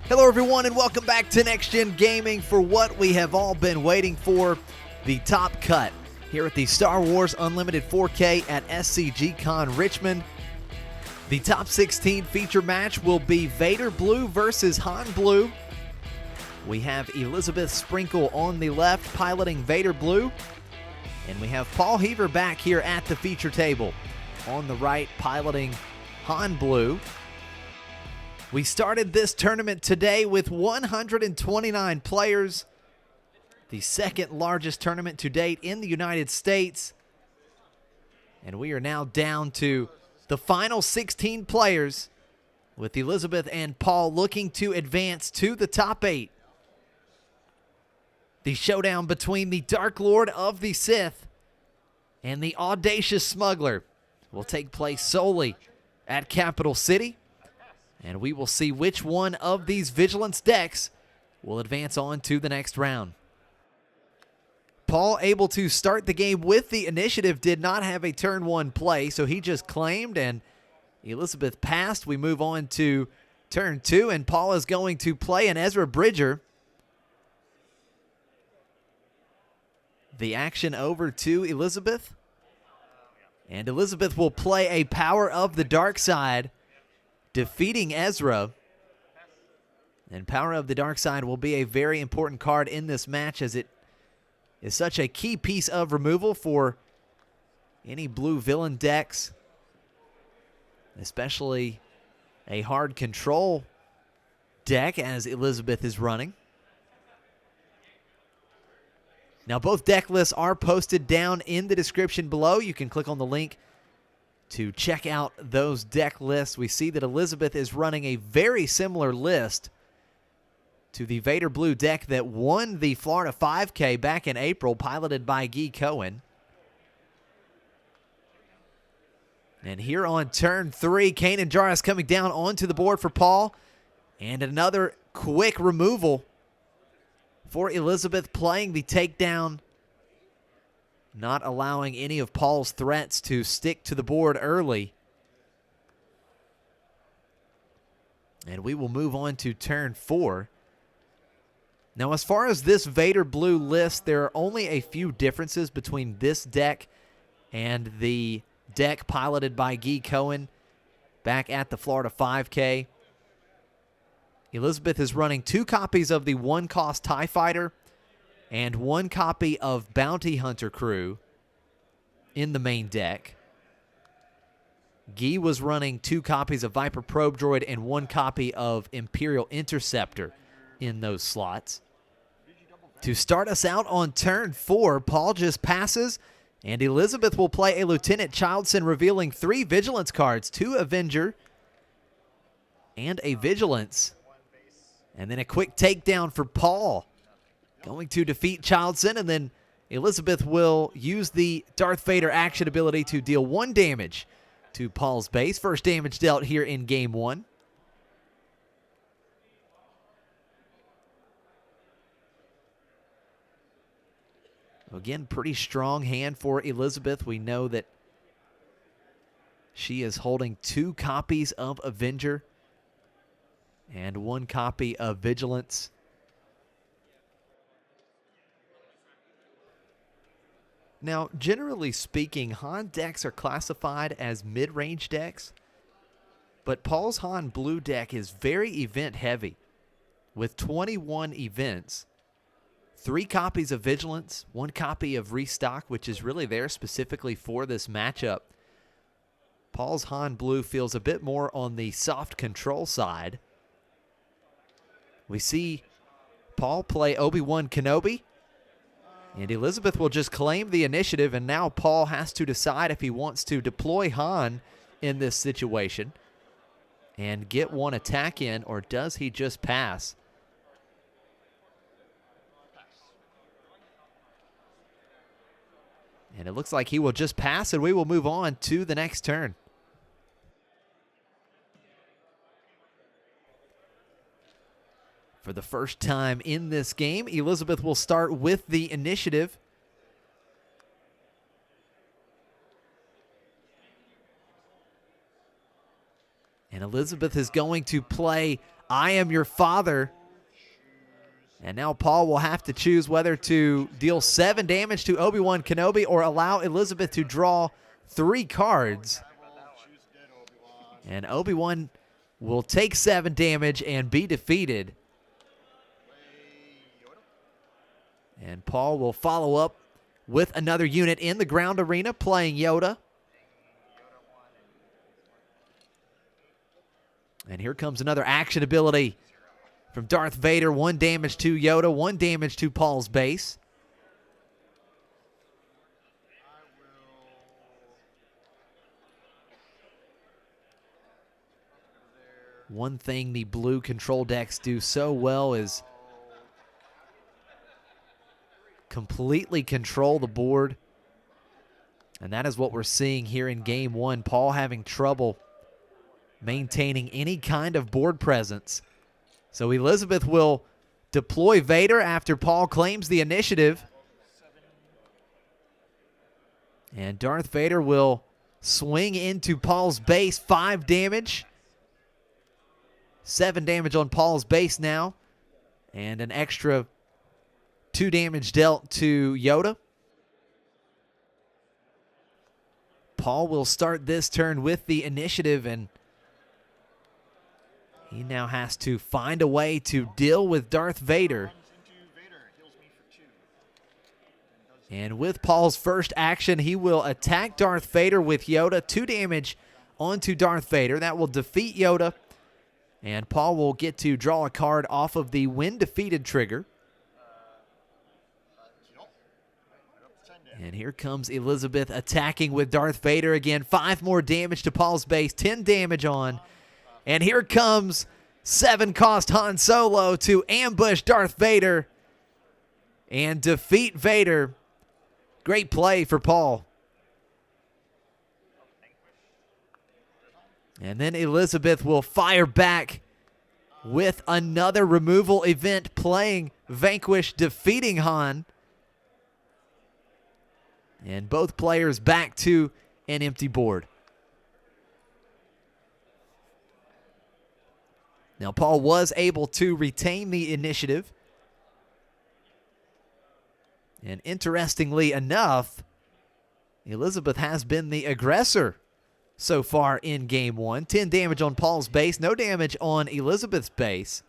Hello everyone and welcome back to Next Gen Gaming for what we have all been waiting for, the top cut here at the Star Wars Unlimited 4K at SCG CON Richmond. The top 16 feature match will be Vader Blue versus Han Blue. We have Elizabeth Sprinkle on the left piloting Vader Blue, and we have Paul Heaver back here at the feature table on the right piloting Han Blue. We started this tournament today with 129 players, the second largest tournament to date in the United States. And we are now down to the final 16 players, with Elizabeth and Paul looking to advance to the top 8. The showdown between the Dark Lord of the Sith and the Audacious Smuggler will take place solely at Capital City. And we will see which one of these Vigilance decks will advance on to the next round. Paul, able to start the game with the initiative, did not have a turn 1 play, so he just claimed, and Elizabeth passed. We move on to turn 2, and Paul is going to play an Ezra Bridger. The action over to Elizabeth. And Elizabeth will play a Power of the Dark Side, defeating Ezra. And Power of the Dark Side will be a very important card in this match, as it is such a key piece of removal for any blue villain decks, especially a hard control deck as Elizabeth is running. Now both deck lists are posted down in the description below. You can click on the link to check out those deck lists. We see that Elizabeth is running a very similar list to the Vader Blue deck that won the Florida 5K back in April, piloted by Guy Cohen. And here on turn 3, Kanan Jarrus coming down onto the board for Paul. And another quick removal for Elizabeth, playing the takedown, not allowing any of Paul's threats to stick to the board early. And we will move on to turn 4. Now, as far as this Vader Blue list, there are only a few differences between this deck and the deck piloted by Guy Cohen back at the Florida 5K. Elizabeth is running 2 copies of the 1-cost TIE Fighter and 1 copy of Bounty Hunter Crew in the main deck. Guy was running 2 copies of Viper Probe Droid and 1 copy of Imperial Interceptor in those slots. To start us out on turn 4, Paul just passes, and Elizabeth will play a Lieutenant Childson, revealing 3 Vigilance cards, 2 Avenger and a Vigilance. And then a quick takedown for Paul, going to defeat Childson, and then Elizabeth will use the Darth Vader action ability to deal 1 damage to Paul's base. First damage dealt here in game 1. Again, pretty strong hand for Elizabeth. We know that she is holding 2 copies of Avenger and 1 copy of Vigilance. Now, generally speaking, Han decks are classified as mid-range decks, but Paul's Han Blue deck is very event-heavy, with 21 events, 3 copies of Vigilance, 1 copy of Restock, which is really there specifically for this matchup. Paul's Han Blue feels a bit more on the soft control side. We see Paul play Obi-Wan Kenobi, and Elizabeth will just claim the initiative, and now Paul has to decide if he wants to deploy Han in this situation and get 1 attack in, or does he just pass? And it looks like he will just pass, and we will move on to the next turn. For the first time in this game, Elizabeth will start with the initiative. And Elizabeth is going to play I am your father. And now Paul will have to choose whether to deal 7 damage to Obi-Wan Kenobi or allow Elizabeth to draw 3 cards. And Obi-Wan will take 7 damage and be defeated. And Paul will follow up with another unit in the ground arena playing Yoda. And here comes another action ability from Darth Vader. 1 damage to Yoda, 1 damage to Paul's base. One thing the blue control decks do so well is completely control the board. And that is what we're seeing here in game 1. Paul having trouble maintaining any kind of board presence. So Elizabeth will deploy Vader after Paul claims the initiative. And Darth Vader will swing into Paul's base. 5 damage. 7 damage on Paul's base now. And an extra 2 damage dealt to Yoda. Paul will start this turn with the initiative, and he now has to find a way to deal with Darth Vader. And with Paul's first action, he will attack Darth Vader with Yoda. 2 damage onto Darth Vader. That will defeat Yoda. And Paul will get to draw a card off of the when defeated trigger. And here comes Elizabeth attacking with Darth Vader again. 5 more damage to Paul's base. 10 damage on. And here comes 7-cost Han Solo to ambush Darth Vader and defeat Vader. Great play for Paul. And then Elizabeth will fire back with another removal event, playing Vanquish, defeating Han. And both players back to an empty board. Now, Paul was able to retain the initiative. And interestingly enough, Elizabeth has been the aggressor so far in game 1. 10 damage on Paul's base, no damage on Elizabeth's base.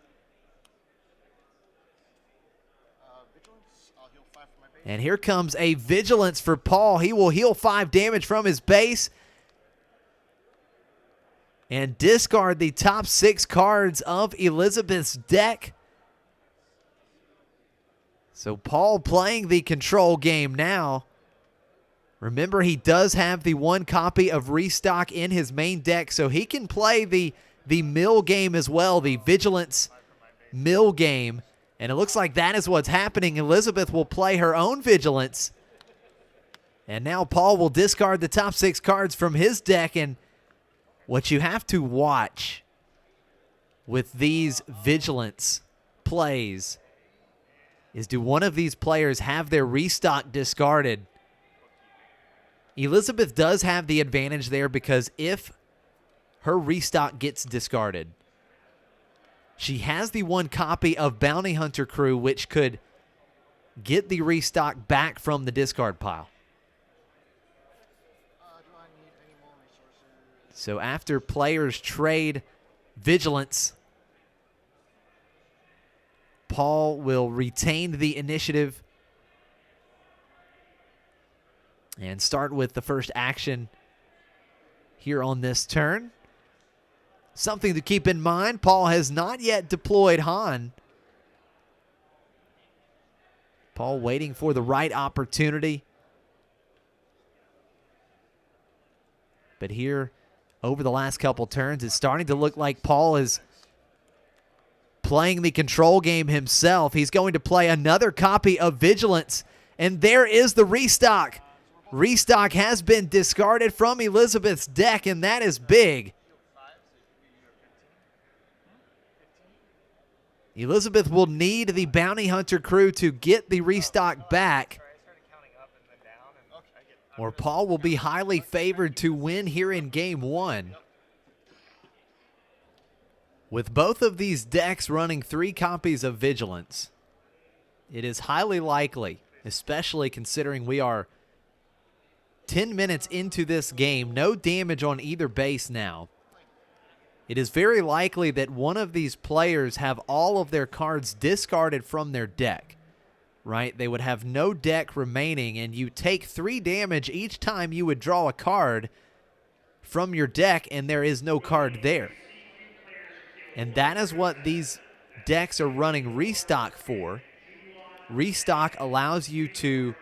And here comes a Vigilance for Paul. He will heal 5 damage from his base and discard the top 6 cards of Elizabeth's deck. So Paul playing the control game now. Remember, he does have the 1 copy of Restock in his main deck, so he can play the mill game as well, the Vigilance mill game. And it looks like that is what's happening. Elizabeth will play her own Vigilance. And now Paul will discard the top 6 cards from his deck. And what you have to watch with these Vigilance plays is, do one of these players have their Restock discarded? Elizabeth does have the advantage there, because if her Restock gets discarded, she has the 1 copy of Bounty Hunter Crew, which could get the Restock back from the discard pile. So after players trade Vigilance, Paul will retain the initiative and start with the first action here on this turn. Something to keep in mind, Paul has not yet deployed Han. Paul waiting for the right opportunity. But here, over the last couple turns, it's starting to look like Paul is playing the control game himself. He's going to play another copy of Vigilance. And there is the Restock. Restock has been discarded from Elizabeth's deck, and that is big. Elizabeth will need the Bounty Hunter Crew to get the Restock back, or Paul will be highly favored to win here in game 1. With both of these decks running 3 copies of Vigilance, it is highly likely, especially considering we are 10 minutes into this game, no damage on either base now. It is very likely that one of these players have all of their cards discarded from their deck, right? They would have no deck remaining, and you take 3 damage each time you would draw a card from your deck, and there is no card there. And that is what these decks are running Restock for. Restock allows you to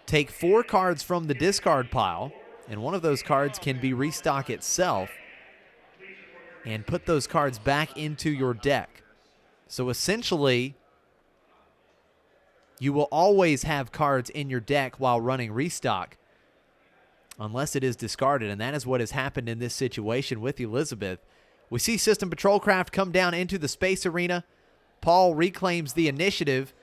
take 4 cards from the discard pile, and one of those cards can be Restock itself, and put those cards back into your deck. So essentially, you will always have cards in your deck while running Restock, unless it is discarded, and that is what has happened in this situation with Elizabeth. We see System Patrol Craft come down into the space arena. Paul reclaims the initiative,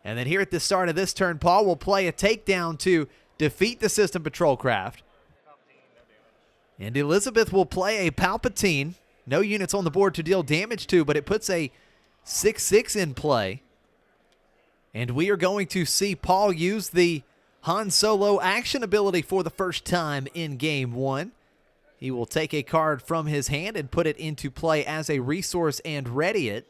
and then here at the start of this turn, Paul will play a takedown to defeat the System Patrol Craft. And Elizabeth will play a Palpatine. No units on the board to deal damage to, but it puts a 6/6 in play. And we are going to see Paul use the Han Solo action ability for the first time in Game 1. He will take a card from his hand and put it into play as a resource and ready it.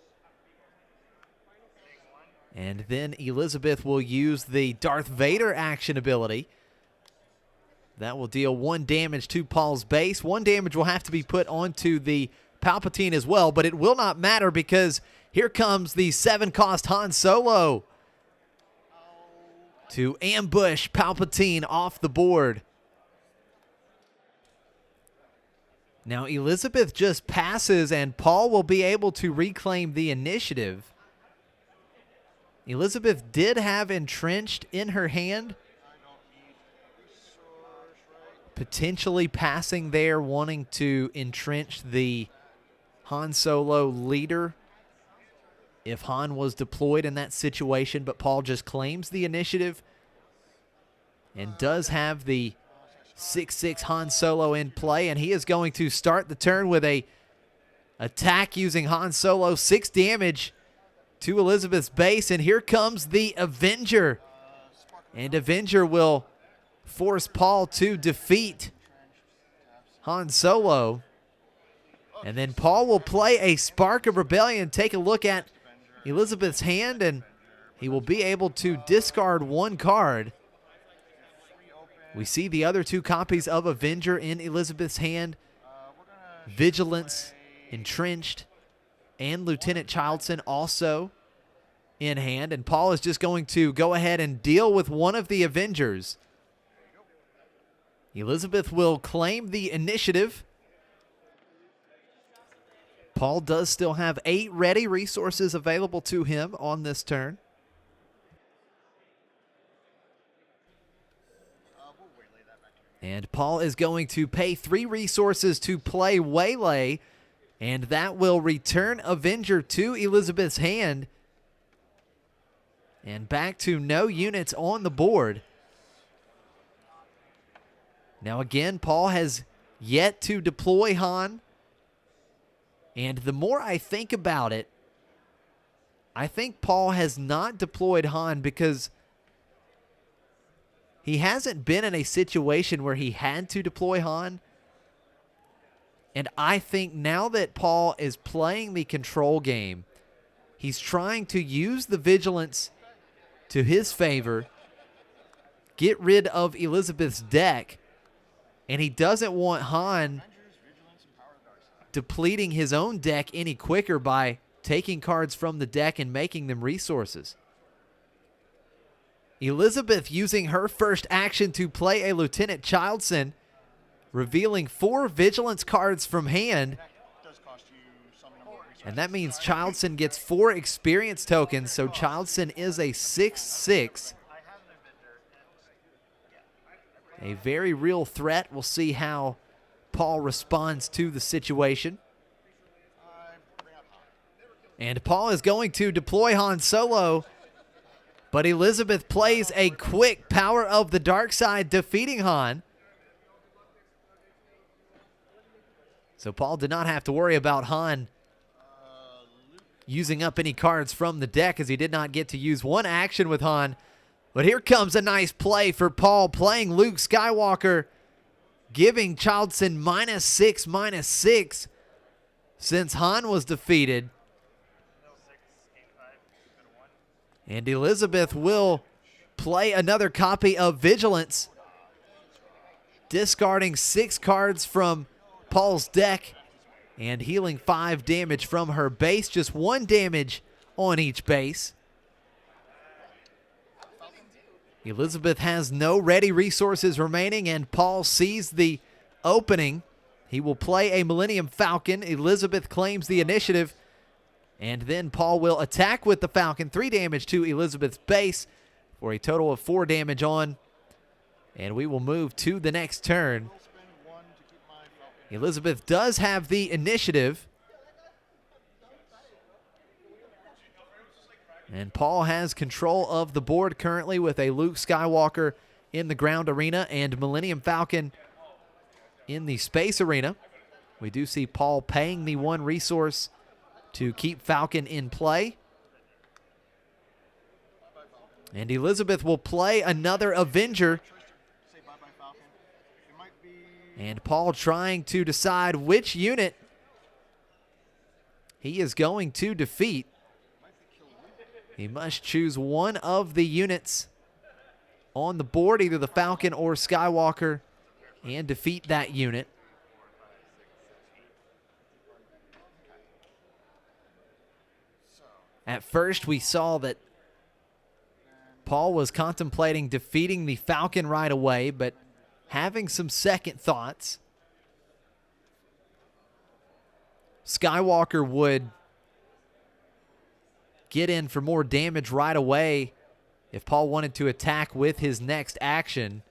And then Elizabeth will use the Darth Vader action ability. That will deal 1 damage to Paul's base. 1 damage will have to be put onto the Palpatine as well, but it will not matter because here comes the 7-cost Han Solo to ambush Palpatine off the board. Now Elizabeth just passes, and Paul will be able to reclaim the initiative. Elizabeth did have Entrenched in her hand, potentially passing there, wanting to entrench the Han Solo leader if Han was deployed in that situation, but Paul just claims the initiative and does have the 6/6 Han Solo in play, and he is going to start the turn with a attack using Han Solo. 6 damage to Elizabeth's base, and here comes the Avenger, and Avenger will force Paul to defeat Han Solo. And then Paul will play a Spark of Rebellion. Take a look at Elizabeth's hand, and he will be able to discard 1 card. We see the other 2 copies of Avenger in Elizabeth's hand. Vigilance, Entrenched, and Lieutenant Childson also in hand. And Paul is just going to go ahead and deal with one of the Avengers. Elizabeth will claim the initiative. Paul does still have 8 ready resources available to him on this turn. And Paul is going to pay 3 resources to play Waylay, and that will return Avenger to Elizabeth's hand. And back to no units on the board. Now again, Paul has yet to deploy Han. And the more I think about it, I think Paul has not deployed Han because he hasn't been in a situation where he had to deploy Han. And I think now that Paul is playing the control game, he's trying to use the Vigilance to his favor, get rid of Elizabeth's deck, and he doesn't want Han depleting his own deck any quicker by taking cards from the deck and making them resources. Elizabeth using her first action to play a Lieutenant Childson, revealing 4 Vigilance cards from hand. And that means Childson gets 4 experience tokens, so Childson is a 6/6. A very real threat. We'll see how Paul responds to the situation. And Paul is going to deploy Han Solo, but Elizabeth plays a quick Power of the Dark Side, defeating Han. So Paul did not have to worry about Han using up any cards from the deck, as he did not get to use one action with Han. But here comes a nice play for Paul, playing Luke Skywalker, giving Childson -6/-6 since Han was defeated. And Elizabeth will play another copy of Vigilance, discarding 6 cards from Paul's deck and healing 5 damage from her base, just 1 damage on each base. Elizabeth has no ready resources remaining, and Paul sees the opening. He will play a Millennium Falcon. Elizabeth claims the initiative, and then Paul will attack with the Falcon. 3 damage to Elizabeth's base for a total of 4 damage on, and we will move to the next turn. Elizabeth does have the initiative, and Paul has control of the board currently with a Luke Skywalker in the ground arena and Millennium Falcon in the space arena. We do see Paul paying the 1 resource to keep Falcon in play. And Elizabeth will play another Avenger. And Paul trying to decide which unit he is going to defeat. He must choose one of the units on the board, either the Falcon or Skywalker, and defeat that unit. At first, we saw that Paul was contemplating defeating the Falcon right away, but having some second thoughts. Skywalker would get in for more damage right away if Paul wanted to attack with his next action.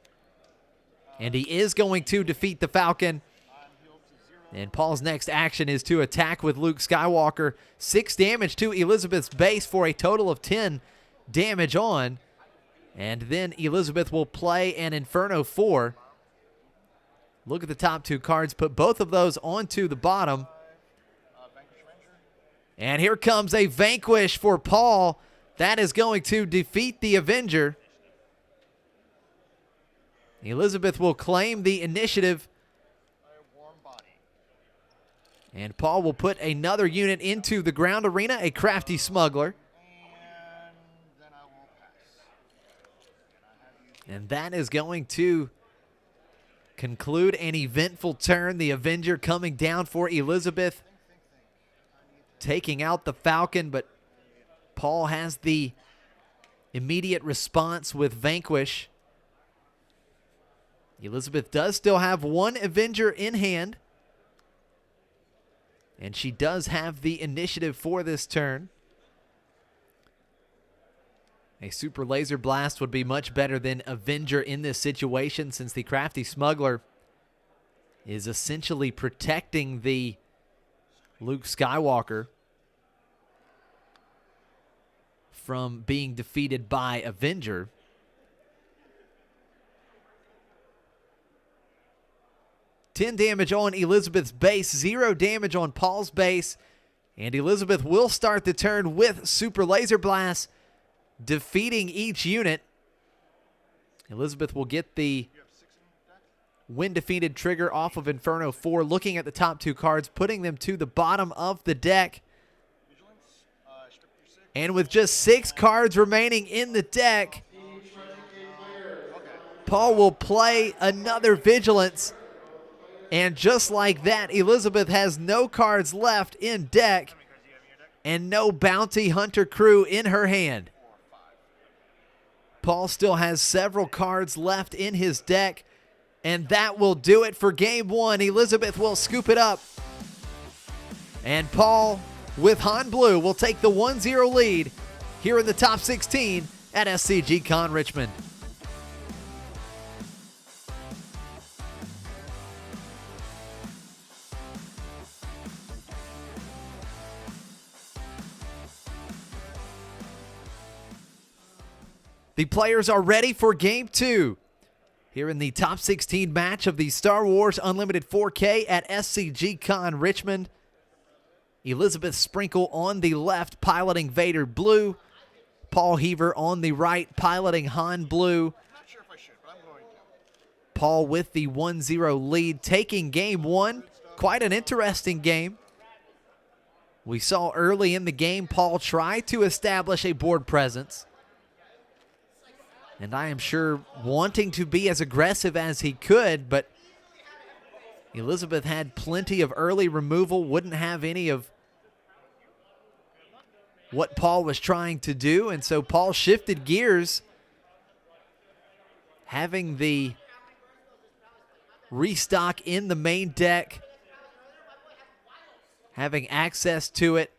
And he is going to defeat the Falcon. And Paul's next action is to attack with Luke Skywalker. 6 damage to Elizabeth's base for a total of 10 damage on. And then Elizabeth will play an Inferno 4. Look at the top 2 cards. Put both of those onto the bottom. And here comes a Vanquish for Paul. That is going to defeat the Avenger. Elizabeth will claim the initiative. And Paul will put another unit into the ground arena, a Crafty Smuggler. And that is going to conclude an eventful turn. The Avenger coming down for Elizabeth, taking out the Falcon, but Paul has the immediate response with Vanquish. Elizabeth does still have 1 Avenger in hand, and she does have the initiative for this turn. A Super Laser Blast would be much better than Avenger in this situation, since the Crafty Smuggler is essentially protecting the Luke Skywalker from being defeated by Avenger. $10 damage on Elizabeth's base, 0 damage on Paul's base, and Elizabeth will start the turn with Super Laser Blast, defeating each unit. Elizabeth will get the when defeated trigger off of Inferno 4, looking at the top 2 cards, putting them to the bottom of the deck. And with just 6 cards remaining in the deck, Paul will play another Vigilance. And just like that, Elizabeth has no cards left in deck and no Bounty Hunter crew in her hand. Paul still has several cards left in his deck, and that will do it for game 1. Elizabeth will scoop it up, and Paul, with Han Blue, will take the 1-0 lead here in the top 16 at SCG CON Richmond. The players are ready for Game 2 here in the top 16 match of the Star Wars Unlimited 4K at SCG CON Richmond. Elizabeth Sprinkle on the left, piloting Vader Blue. Paul Heaver on the right, piloting Han Blue. Paul with the 1-0 lead, taking game one. Quite an interesting game. We saw early in the game Paul try to establish a board presence. And I am sure wanting to be as aggressive as he could, but Elizabeth had plenty of early removal, wouldn't have any of what Paul was trying to do, and so Paul shifted gears, having the restock in the main deck, having access to it,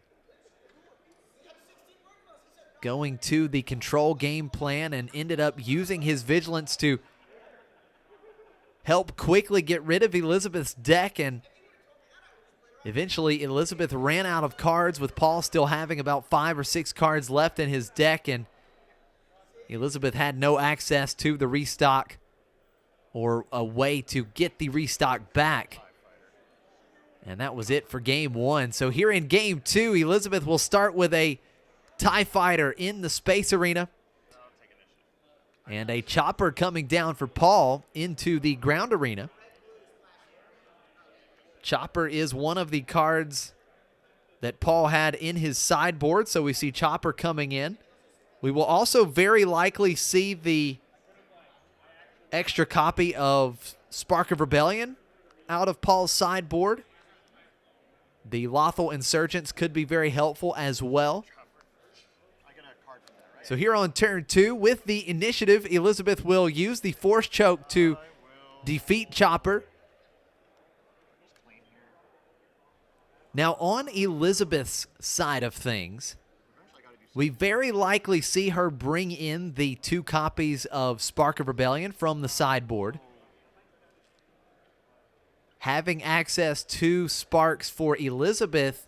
going to the control game plan, and ended up using his vigilance to help quickly get rid of Elizabeth's deck, and eventually Elizabeth ran out of cards, with Paul still having about 5 or 6 cards left in his deck, and Elizabeth had no access to the restock or a way to get the restock back. And that was it for game one. So here in game two, Elizabeth will start with a TIE Fighter in the space arena. And a chopper coming down for Paul into the ground arena. Chopper is one of the cards that Paul had in his sideboard, so we see Chopper coming in. We will also very likely see the extra copy of Spark of Rebellion out of Paul's sideboard. The Lothal Insurgents could be very helpful as well. So here on turn two, with the initiative, Elizabeth will use the Force Choke to defeat Chopper. Now on Elizabeth's side of things, we very likely see her bring in the 2 copies of Spark of Rebellion from the sideboard. Having access to Sparks for Elizabeth,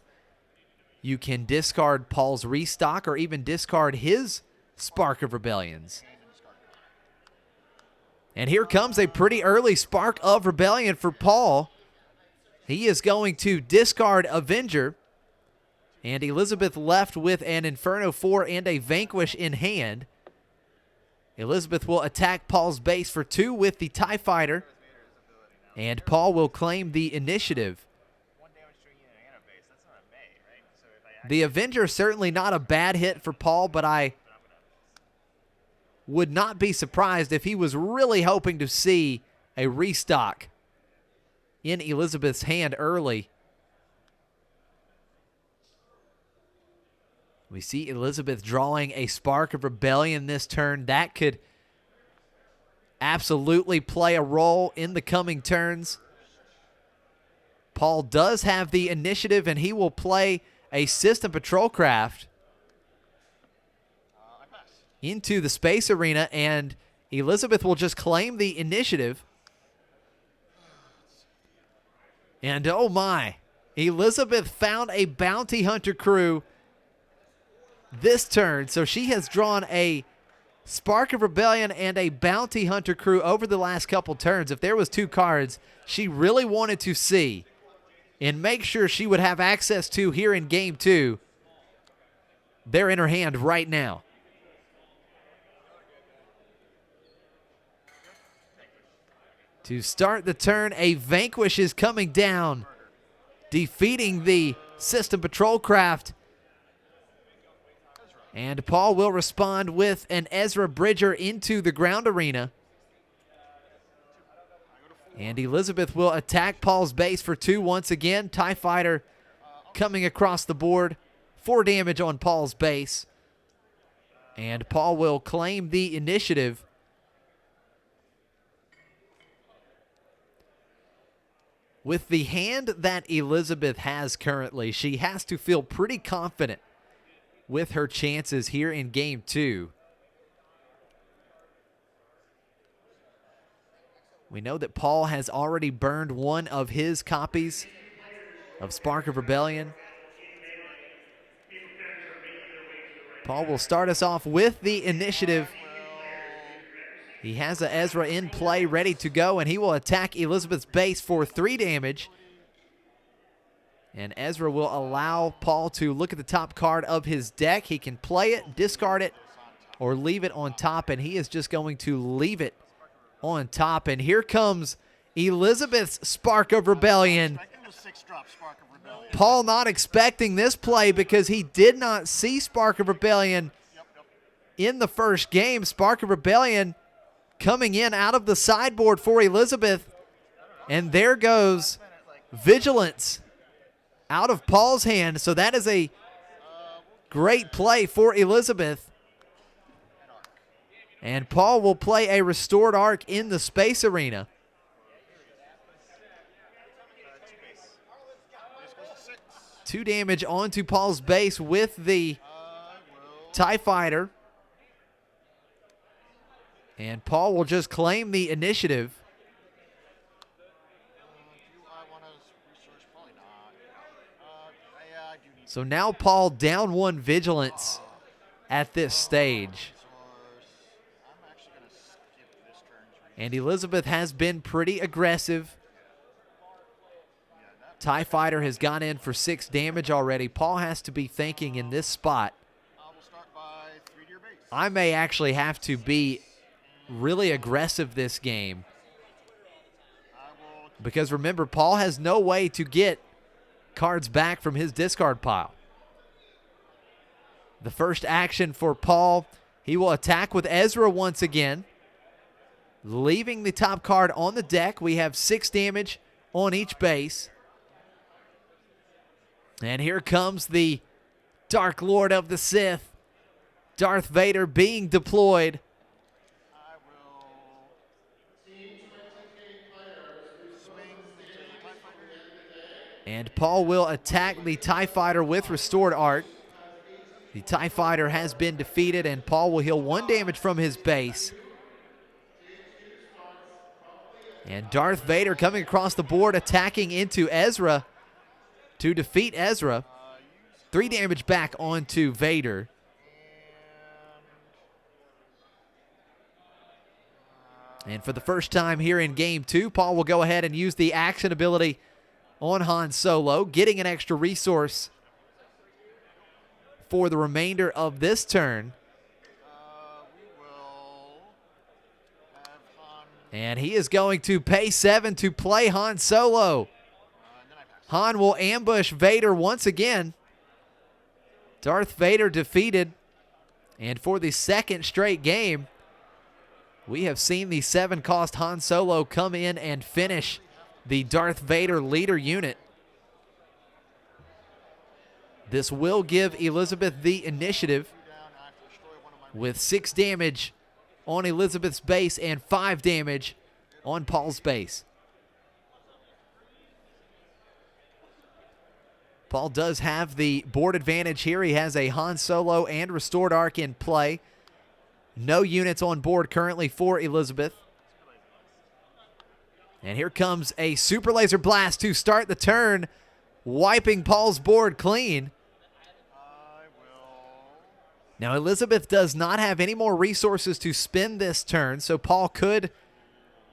you can discard Paul's restock or even discard his Spark of Rebellions. And here comes a pretty early Spark of Rebellion for Paul. He is going to discard Avenger, and Elizabeth left with an Inferno 4 and a Vanquish in hand. Elizabeth will attack Paul's base for 2 with the TIE Fighter, and Paul will claim the initiative. The Avenger certainly not a bad hit for Paul, but I would not be surprised if he was really hoping to see a restock in Elizabeth's hand early. We see Elizabeth drawing a Spark of Rebellion this turn. That could absolutely play a role in the coming turns. Paul does have the initiative, and he will play a System Patrol Craft into the space arena, and Elizabeth will just claim the initiative. And oh my, Elizabeth found a Bounty Hunter crew this turn. So she has drawn a Spark of Rebellion and a Bounty Hunter crew over the last couple turns. If there was 2 cards she really wanted to see and make sure she would have access to here in game 2, they're in her hand right now. To start the turn, a Vanquish is coming down, defeating the System Patrol Craft. And Paul will respond with an Ezra Bridger into the ground arena. And Elizabeth will attack Paul's base for 2 once again. TIE Fighter coming across the board. 4 damage on Paul's base. And Paul will claim the initiative. With the hand that Elizabeth has currently, she has to feel pretty confident with her chances here in game 2. We know that Paul has already burned one of his copies of Spark of Rebellion. Paul will start us off with the initiative. He has a Ezra in play, ready to go, and he will attack Elizabeth's base for 3 damage. And Ezra will allow Paul to look at the top card of his deck. He can play it, discard it, or leave it on top, and he is just going to leave it on top. And here comes Elizabeth's Spark of Rebellion. Paul not expecting this play because he did not see Spark of Rebellion in the first game. Spark of Rebellion coming in out of the sideboard for Elizabeth. And there goes Vigilance out of Paul's hand. So that is a great play for Elizabeth. And Paul will play a Restored Arc in the Space Arena. Two damage onto Paul's base with the TIE Fighter. And Paul will just claim the initiative. So now Paul down 1 Vigilance at this stage. And Elizabeth has been pretty aggressive. TIE Fighter has gone in for 6 damage already. Paul has to be thinking in this spot, I may actually have to be really aggressive this game. Because remember, Paul has no way to get cards back from his discard pile. The first action for Paul, he will attack with Ezra once again, leaving the top card on the deck. We have 6 damage on each base. And here comes the Dark Lord of the Sith, Darth Vader, being deployed. And Paul will attack the TIE Fighter with Restored Arc. The TIE Fighter has been defeated, and Paul will heal 1 damage from his base. And Darth Vader coming across the board, attacking into Ezra to defeat Ezra. 3 damage back onto Vader. And for the first time here in Game 2, Paul will go ahead and use the action ability on Han Solo, getting an extra resource for the remainder of this turn. And he is going to pay 7 to play Han Solo. Han will ambush Vader once again. Darth Vader defeated. And for the second straight game, we have seen the 7-cost Han Solo come in and finish the Darth Vader leader unit. This will give Elizabeth the initiative with 6 damage on Elizabeth's base and 5 damage on Paul's base. Paul does have the board advantage here. He has a Han Solo and Restored Arc in play. No units on board currently for Elizabeth. And here comes a Super Laser Blast to start the turn, wiping Paul's board clean. Now Elizabeth does not have any more resources to spend this turn, so Paul could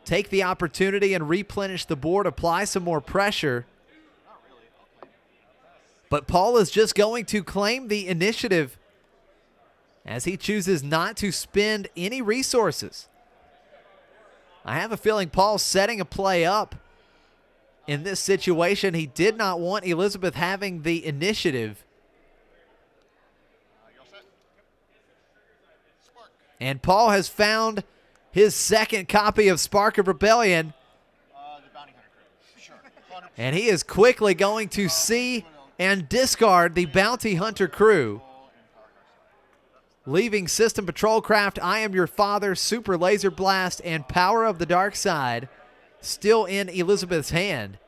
take the opportunity and replenish the board, apply some more pressure. But Paul is just going to claim the initiative as he chooses not to spend any resources. I have a feeling Paul's setting a play up in this situation. He did not want Elizabeth having the initiative. And Paul has found his second copy of Spark of Rebellion. And he is quickly going to see and discard the Bounty Hunter crew, leaving System Patrol Craft, I Am Your Father, Super Laser Blast, and Power of the Dark Side still in Elizabeth's hand.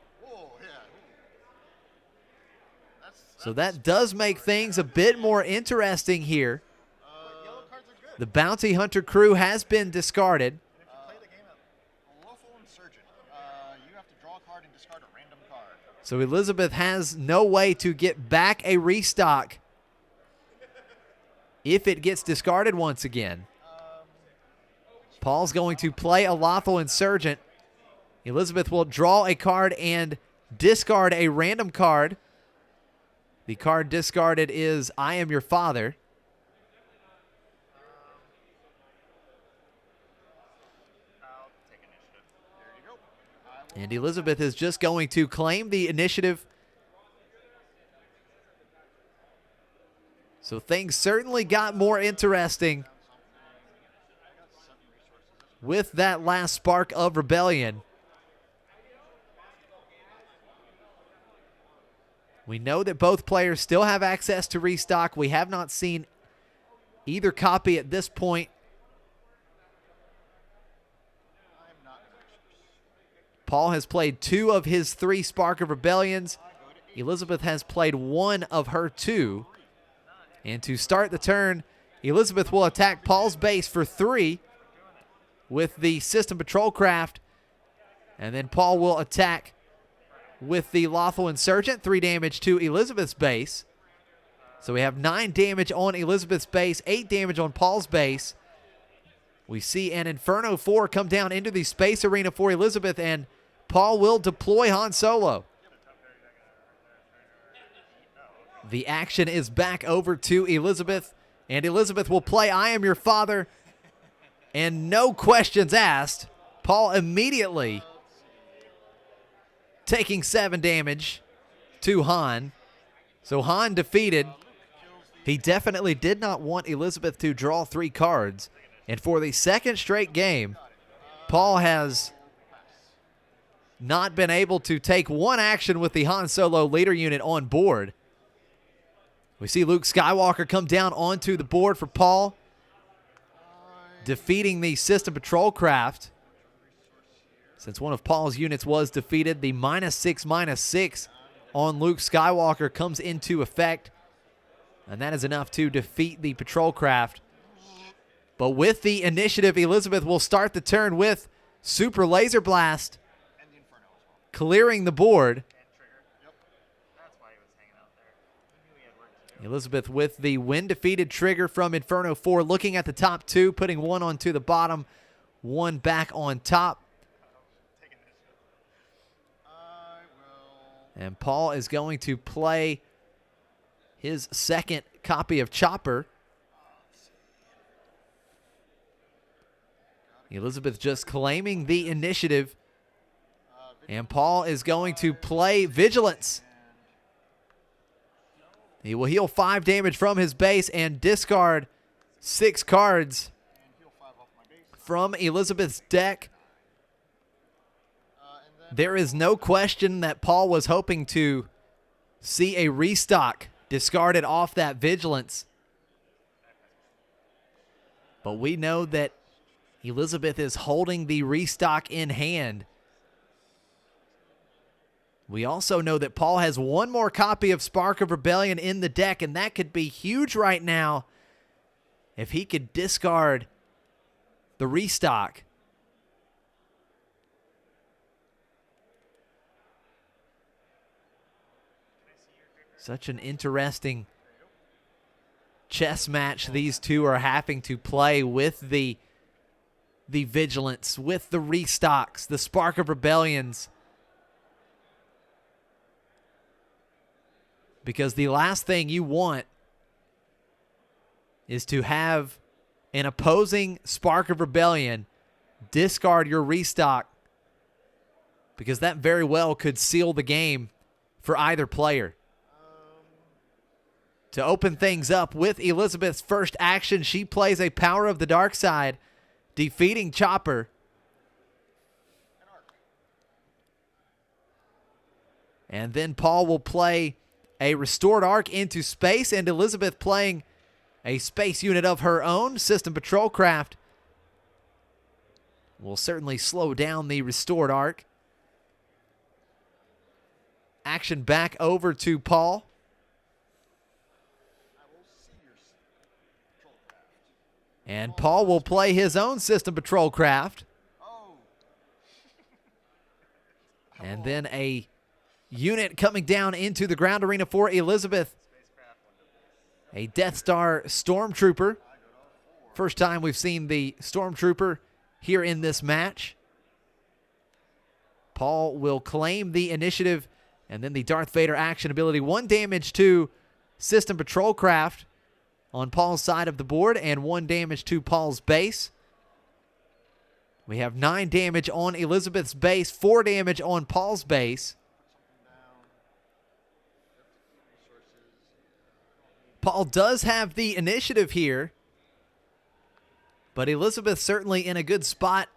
So that does make things a bit more interesting here. The Bounty Hunter crew has been discarded. So Elizabeth has no way to get back a restock if it gets discarded once again. Paul's going to play a Lothal Insurgent. Elizabeth will draw a card and discard a random card The card discarded is I Am Your Father. And Elizabeth is just going to claim the initiative. So things certainly got more interesting with that last spark of rebellion. We know that both players still have access to restock. We have not seen either copy at this point. Paul has played 2 of his 3 Spark of Rebellions. Elizabeth has played 1 of her 2. And to start the turn, Elizabeth will attack Paul's base for 3 with the System Patrol Craft. And then Paul will attack with the Lawful Insurgent, 3 damage to Elizabeth's base. So we have 9 damage on Elizabeth's base, 8 damage on Paul's base. We see an Inferno 4 come down into the space arena for Elizabeth, and Paul will deploy Han Solo. The action is back over to Elizabeth, and Elizabeth will play I Am Your Father, and no questions asked. Paul immediately taking 7 damage to Han. So Han defeated. He definitely did not want Elizabeth to draw 3 cards. And for the second straight game, Paul has not been able to take 1 action with the Han Solo leader unit on board. We see Luke Skywalker come down onto the board for Paul, defeating the System Patrol Craft. Since one of Paul's units was defeated, the -6/-6 on Luke Skywalker comes into effect, and that is enough to defeat the Patrol Craft. But with the initiative, Elizabeth will start the turn with Super Laser Blast, clearing the board. Elizabeth with the win-defeated trigger from Inferno 4, looking at the top 2, putting 1 onto the bottom, 1 back on top. And Paul is going to play his second copy of Chopper. Elizabeth just claiming the initiative. And Paul is going to play Vigilance. He will heal 5 damage from his base and discard 6 cards from Elizabeth's deck. There is no question that Paul was hoping to see a restock discarded off that Vigilance. But we know that Elizabeth is holding the restock in hand. We also know that Paul has 1 more copy of Spark of Rebellion in the deck, and that could be huge right now if he could discard the restock. Such an interesting chess match these two are having to play with the Vigilance, with the restocks, the Spark of Rebellions. Because the last thing you want is to have an opposing Spark of Rebellion discard your restock, because that very well could seal the game for either player. To open things up with Elizabeth's first action, she plays a Power of the Dark Side, defeating Chopper. And then Paul will play a Restored Arc into space, and Elizabeth playing a space unit of her own, System Patrol Craft, will certainly slow down the Restored Arc. Action back over to Paul. And Paul will play his own System Patrol Craft. And then a unit coming down into the ground arena for Elizabeth. A Death Star Stormtrooper. First time we've seen the Stormtrooper here in this match. Paul will claim the initiative, And then the Darth Vader action ability. 1 damage to System Patrol Craft on Paul's side of the board, and 1 damage to Paul's base. We have 9 damage on Elizabeth's base, 4 damage on Paul's base. Paul does have the initiative here, but Elizabeth certainly in a good spot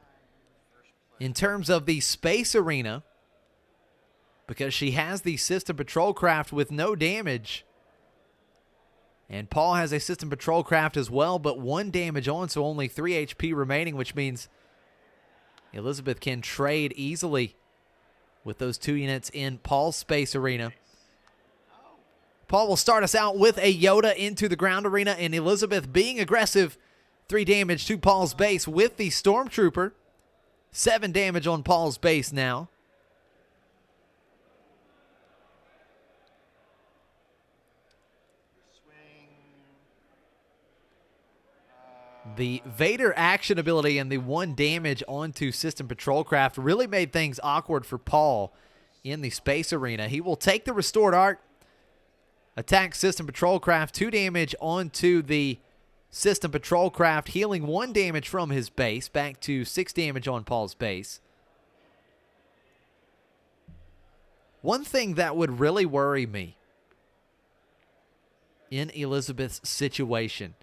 in terms of the space arena, because she has the System Patrol Craft with no damage. And Paul has a System Patrol Craft as well, but 1 damage on, so only 3 HP remaining, which means Elizabeth can trade easily with those 2 units in Paul's space arena. Paul will start us out with a Yoda into the ground arena, and Elizabeth being aggressive. 3 damage to Paul's base with the Stormtrooper. 7 damage on Paul's base now. The Vader action ability and the 1 damage onto System Patrol Craft really made things awkward for Paul in the space arena. He will take the Restored Arc, attack System Patrol Craft, 2 damage onto the System Patrol Craft, healing 1 damage from his base, back to 6 damage on Paul's base. One thing that would really worry me in Elizabeth's situation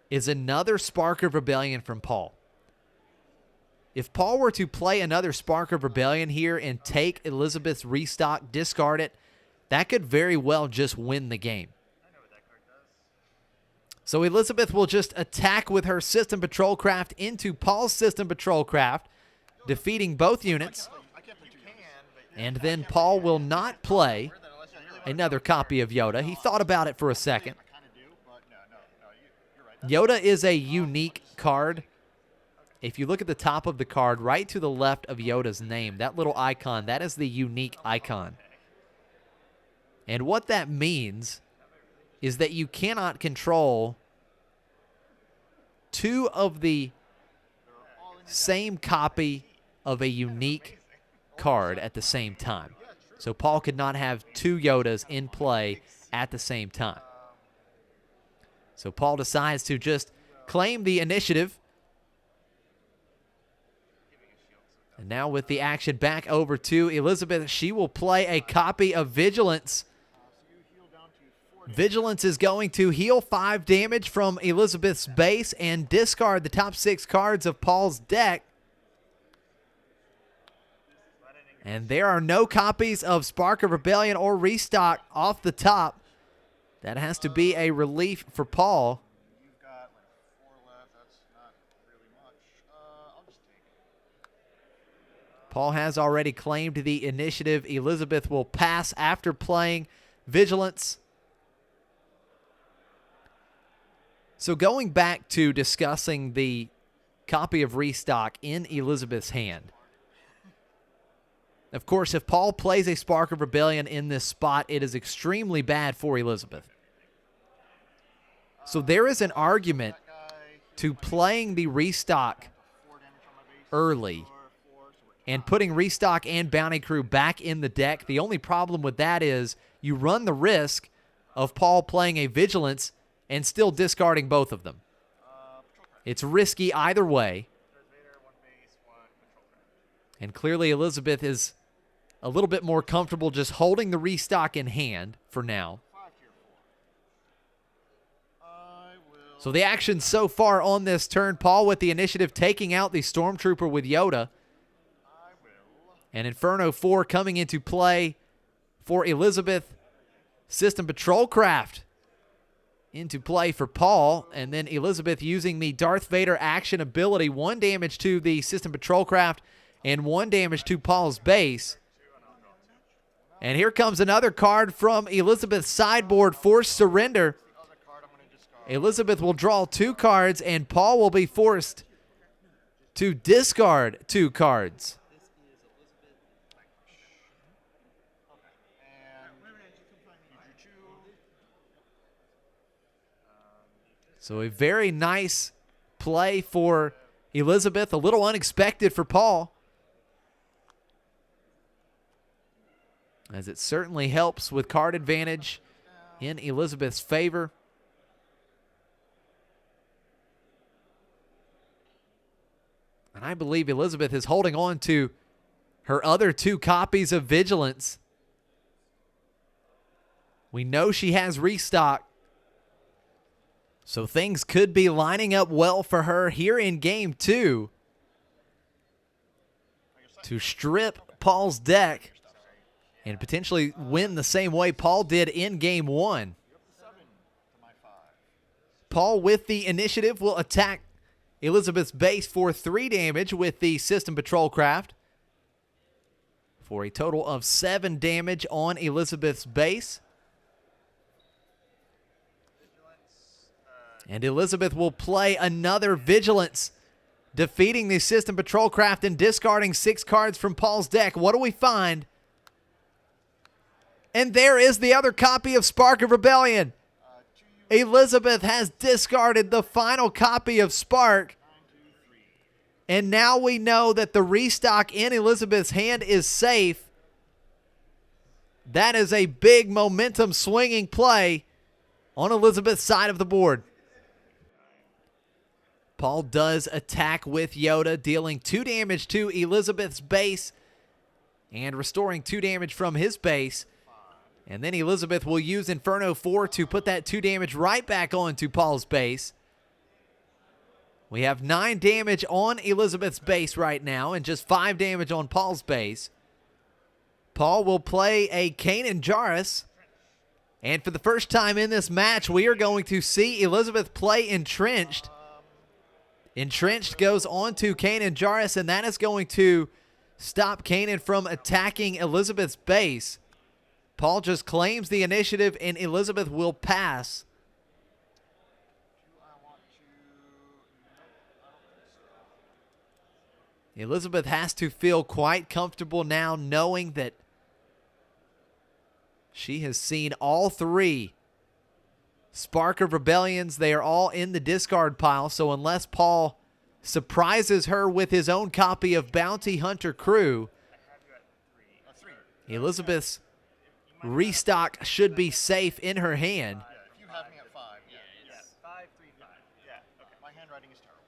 is another Spark of Rebellion from Paul. If Paul were to play another Spark of Rebellion here and take Elizabeth's restock, discard it, that could very well just win the game. So Elizabeth will just attack with her System Patrol Craft into Paul's System Patrol Craft, defeating both units. And then Paul will not play another copy of Yoda. He thought about it for a second. Yoda is a unique card. If you look at the top of the card, right to the left of Yoda's name, that little icon, that is the unique icon. And what that means is that you cannot control 2 of the same copy of a unique card at the same time. So Paul could not have 2 Yodas in play at the same time. So Paul decides to just claim the initiative. And now with the action back over to Elizabeth, she will play a copy of Vigilance. Vigilance is going to heal 5 damage from Elizabeth's base and discard the top 6 cards of Paul's deck. And there are no copies of Spark of Rebellion or Restock off the top. That has to be a relief for Paul. You've got like 4 left. That's not really much. I'll just take it. Paul has already claimed the initiative. Elizabeth will pass after playing Vigilance. So going back to discussing the copy of Restock in Elizabeth's hand. Of course, if Paul plays a Spark of Rebellion in this spot, it is extremely bad for Elizabeth. So there is an argument to playing the Restock early and putting Restock and Bounty Crew back in the deck. The only problem with that is you run the risk of Paul playing a Vigilance and still discarding both of them. It's risky either way. And clearly Elizabeth is a little bit more comfortable just holding the Restock in hand for now. So the action so far on this turn, Paul with the initiative taking out the Stormtrooper with Yoda. And Inferno 4 coming into play for Elizabeth. System Patrol Craft into play for Paul. And then Elizabeth using the Darth Vader action ability. 1 damage to the System Patrol Craft and 1 damage to Paul's base. And here comes another card from Elizabeth's sideboard, Forced Surrender. Elizabeth will draw 2 cards, and Paul will be forced to discard 2 cards. So a very nice play for Elizabeth, a little unexpected for Paul. as it certainly helps with card advantage in Elizabeth's favor. And I believe Elizabeth is holding on to her other 2 copies of Vigilance. We know she has restock, so things could be lining up well for her here in Game 2 to strip Paul's deck and potentially win the same way Paul did in Game 1. Paul, with the initiative, will attack Elizabeth's base for 3 damage with the System Patrol Craft, for a total of 7 damage on Elizabeth's base. And Elizabeth will play another Vigilance, defeating the System Patrol Craft and discarding 6 cards from Paul's deck. What do we find? And there is the other copy of Spark of Rebellion. Elizabeth has discarded the final copy of Spark. And now we know that the restock in Elizabeth's hand is safe. That is a big momentum swinging play on Elizabeth's side of the board. Paul does attack with Yoda, dealing 2 damage to Elizabeth's base and restoring 2 damage from his base. And then Elizabeth will use Inferno 4 to put that 2 damage right back onto Paul's base. We have 9 damage on Elizabeth's base right now and just 5 damage on Paul's base. Paul will play a Kanan Jarrus. And for the first time in this match, we are going to see Elizabeth play Entrenched. Entrenched goes on to Kanan Jarrus, and that is going to stop Kanan from attacking Elizabeth's base. Paul just claims the initiative, and Elizabeth will pass. Elizabeth has to feel quite comfortable now knowing that she has seen all 3 Spark of Rebellions. They are all in the discard pile, so unless Paul surprises her with his own copy of Bounty Hunter Crew, Elizabeth's restock should be safe in her hand. If you have me at 5, yes. 5, 3, 5. Yeah. Okay. My handwriting is terrible.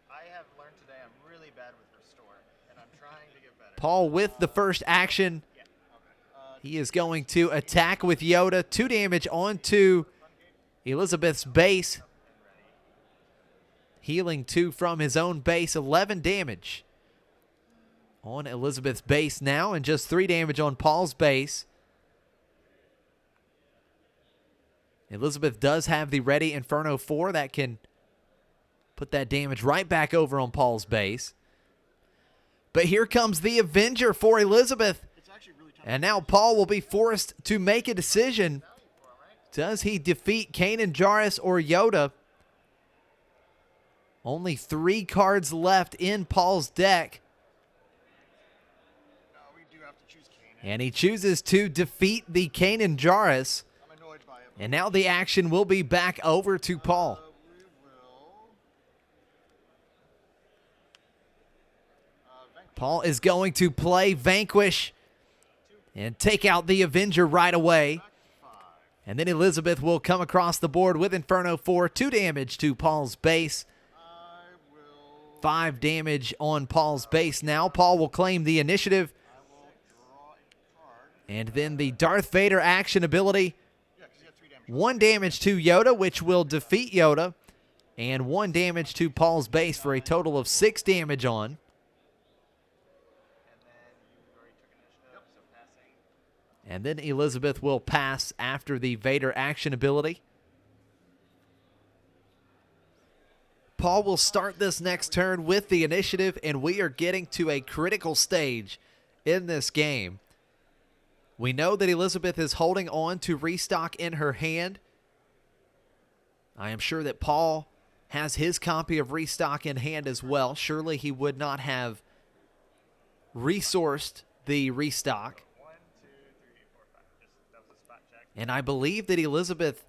I have learned today I'm really bad with Restore, and I'm trying to get better. Paul with the first action. He is going to attack with Yoda. 2 damage onto Elizabeth's base. Healing 2 from his own base. 11 damage on Elizabeth's base now, and just 3 damage on Paul's base. Elizabeth does have the ready Inferno 4 that can put that damage right back over on Paul's base. But here comes the Avenger for Elizabeth. And now Paul will be forced to make a decision. Does he defeat Kanan Jarrus or Yoda? Only 3 cards left in Paul's deck. No, we do have to choose Kanan. And he chooses to defeat the Kanan Jarrus. I'm annoyed by it. And now the action will be back over to Paul. We will. Paul is going to play Vanquish and take out the Avenger right away. And then Elizabeth will come across the board with Inferno 4. 2 damage to Paul's base. 5 damage on Paul's base. Now Paul will claim the initiative. And then the Darth Vader action ability. 1 damage to Yoda, which will defeat Yoda. And 1 damage to Paul's base for a total of 6 damage on. And then Elizabeth will pass after the Vader action ability. Paul will start this next turn with the initiative, and we are getting to a critical stage in this game. We know that Elizabeth is holding on to restock in her hand. I am sure that Paul has his copy of restock in hand as well. Surely he would not have resourced the restock. And I believe that Elizabeth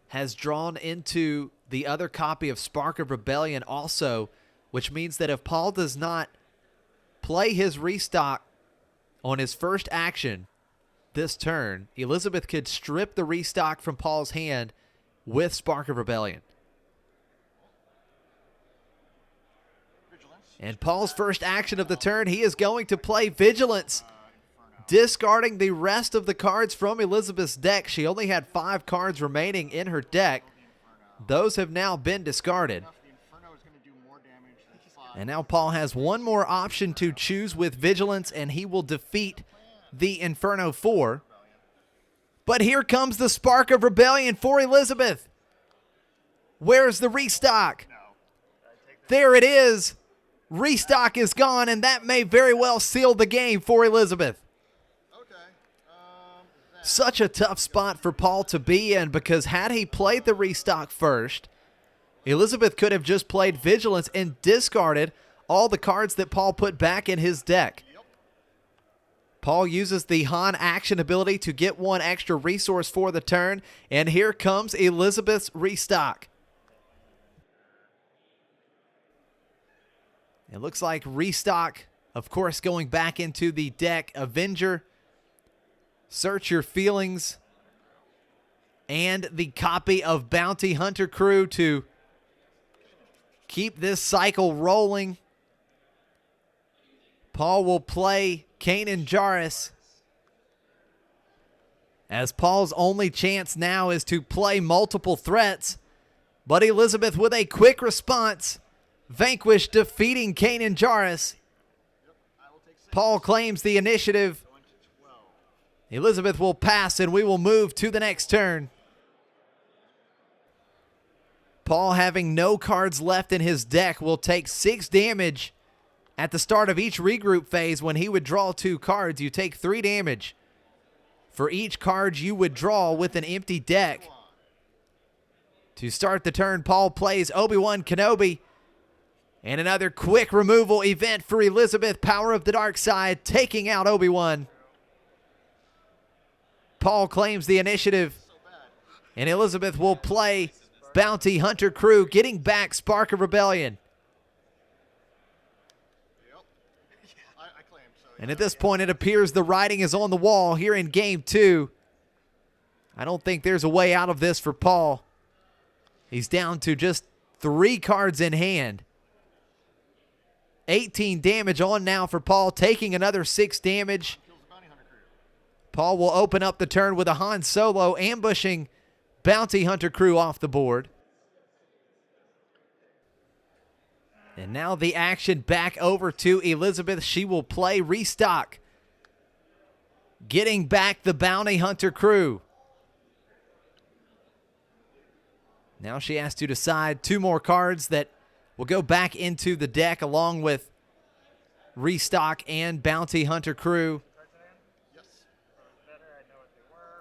has drawn into the other copy of Spark of Rebellion also, which means that if Paul does not play his restock on his first action, this turn, Elizabeth could strip the restock from Paul's hand with Spark of Rebellion. And Paul's first action of the turn, he is going to play Vigilance, discarding the rest of the cards from Elizabeth's deck. She only had 5 cards remaining in her deck. Those have now been discarded. And now Paul has one more option to choose with Vigilance, and he will defeat the Inferno 4. But here comes the Spark of Rebellion for Elizabeth. Where's the restock? There it is. Restock is gone, and that may very well seal the game for Elizabeth. Such a tough spot for Paul to be in, because had he played the restock first, Elizabeth could have just played Vigilance and discarded all the cards that Paul put back in his deck. Paul uses the Han action ability to get one extra resource for the turn, and here comes Elizabeth's restock. It looks like restock, of course, going back into the deck. Avenger, Search Your Feelings, and the copy of Bounty Hunter Crew to keep this cycle rolling. Paul will play Kanan Jarrus, as Paul's only chance now is to play multiple threats. But Elizabeth with a quick response. Vanquish, defeating Kanan Jarrus. Paul claims the initiative. Elizabeth will pass, and we will move to the next turn. Paul, having no cards left in his deck, will take 6 damage at the start of each regroup phase. When he would draw 2 cards, you take 3 damage for each card you would draw with an empty deck. To start the turn, Paul plays Obi-Wan Kenobi. And another quick removal event for Elizabeth. Power of the Dark Side, taking out Obi-Wan. Paul claims the initiative, and Elizabeth will play Bounty Hunter Crew, getting back Spark of Rebellion. And at this point, it appears the writing is on the wall here in Game 2. I don't think there's a way out of this for Paul. He's down to just 3 cards in hand. 18 damage on now for Paul, taking another 6 damage. Paul will open up the turn with a Han Solo, ambushing Bounty Hunter Crew off the board. And now the action back over to Elizabeth. She will play restock, getting back the Bounty Hunter Crew. Now she has to decide 2 more cards that will go back into the deck along with restock and Bounty Hunter Crew.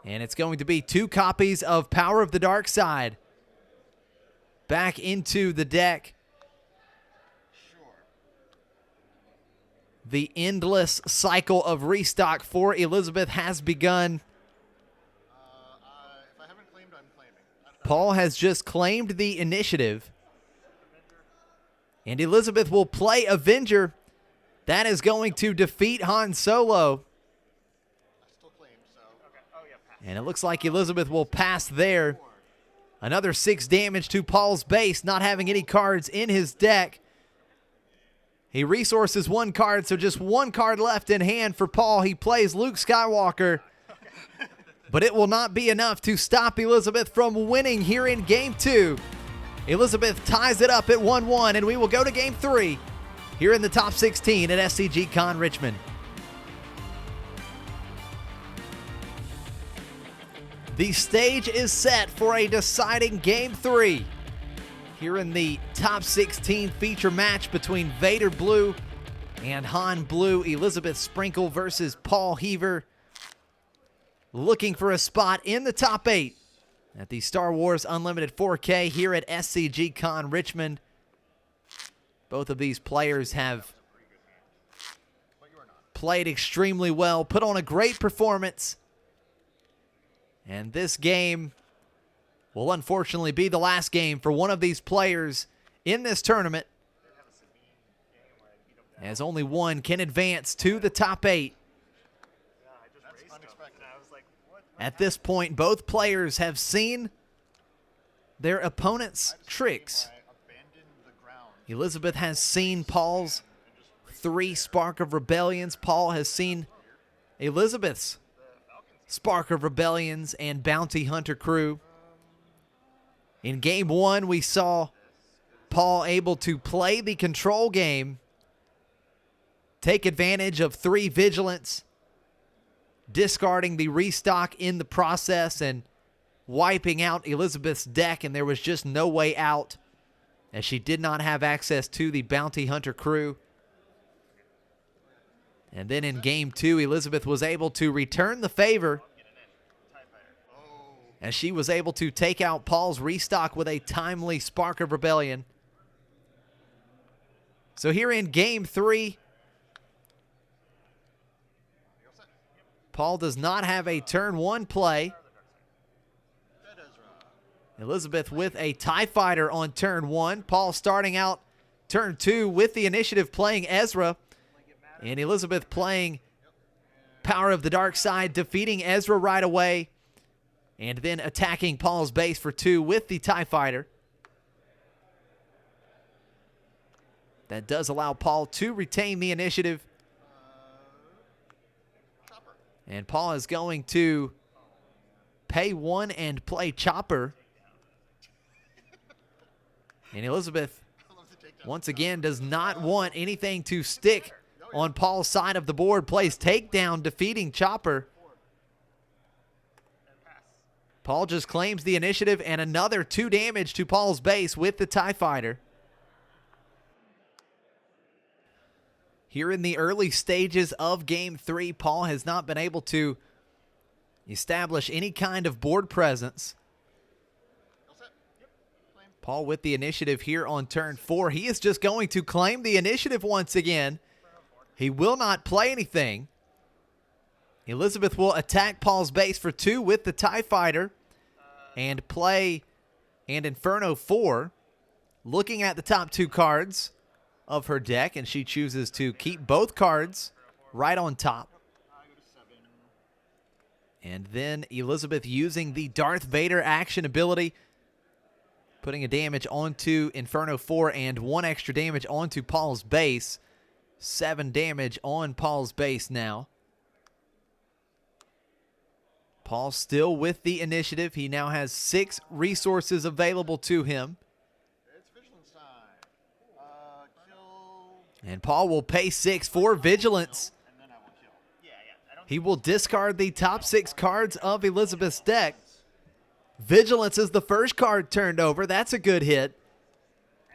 And it's going to be 2 copies of Power of the Dark Side back into the deck. The endless cycle of restock for Elizabeth has begun. If I haven't claimed, I'm claiming. Paul has just claimed the initiative. And Elizabeth will play Avenger. That is going to defeat Han Solo. I still claim, so. And it looks like Elizabeth will pass there. Another 6 damage to Paul's base, not having any cards in his deck. He resources 1 card, so just 1 card left in hand for Paul. He plays Luke Skywalker. But it will not be enough to stop Elizabeth from winning here in Game 2. Elizabeth ties it up at 1-1, and we will go to Game 3 here in the top 16 at SCG CON Richmond. The stage is set for a deciding Game 3 here in the top 16 feature match between Vader Blue and Han Blue. Elizabeth Sprinkle versus Paul Heaver, looking for a spot in the top 8 at the Star Wars Unlimited 4K here at SCG CON Richmond. Both of these players have played extremely well, put on a great performance. And this game will unfortunately be the last game for one of these players in this tournament, as only one can advance to the top 8. At this point, both players have seen their opponent's tricks. Elizabeth has seen Paul's 3 Spark of Rebellions. Paul has seen Elizabeth's Spark of Rebellions and Bounty Hunter crew. In game 1, we saw Paul able to play the control game, take advantage of 3 Vigilance, discarding the restock in the process and wiping out Elizabeth's deck, and there was just no way out as she did not have access to the Bounty Hunter crew. And then in game 2, Elizabeth was able to return the favor as she was able to take out Paul's restock with a timely Spark of Rebellion. So here in game 3, Paul does not have a turn 1 play. Elizabeth with a TIE Fighter on turn 1. Paul starting out turn 2 with the initiative playing Ezra. And Elizabeth playing Power of the Dark Side, defeating Ezra right away. And then attacking Paul's base for 2 with the TIE Fighter. That does allow Paul to retain the initiative. And Paul is going to pay 1 and play Chopper. And Elizabeth, once again, does not want anything to stick on Paul's side of the board. Plays Takedown, defeating Chopper. Paul just claims the initiative and another 2 damage to Paul's base with the TIE Fighter. Here in the early stages of Game 3, Paul has not been able to establish any kind of board presence. Paul with the initiative here on turn 4. He is just going to claim the initiative once again. He will not play anything. Elizabeth will attack Paul's base for 2 with the TIE Fighter and play and Inferno 4. Looking at the top 2 cards of her deck, and she chooses to keep both cards right on top. And then Elizabeth using the Darth Vader action ability, putting a damage onto Inferno 4 and 1 extra damage onto Paul's base. 7 damage on Paul's base now. Paul still with the initiative. He now has 6 resources available to him. And Paul will pay 6 for Vigilance. He will discard the top 6 cards of Elizabeth's deck. Vigilance is the first card turned over. That's a good hit.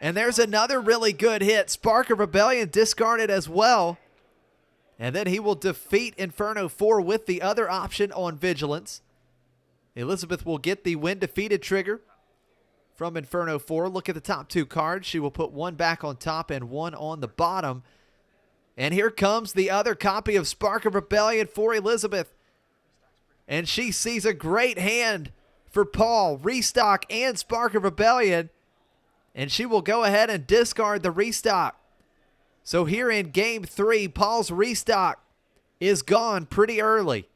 And there's another really good hit. Spark of Rebellion discarded as well. And then he will defeat Inferno 4 with the other option on Vigilance. Elizabeth will get the when defeated trigger from Inferno 4. Look at the top 2 cards. She will put 1 back on top and 1 on the bottom. And here comes the other copy of Spark of Rebellion for Elizabeth. And she sees a great hand for Paul. Restock and Spark of Rebellion. And she will go ahead and discard the restock. So here in Game 3, Paul's restock is gone pretty early.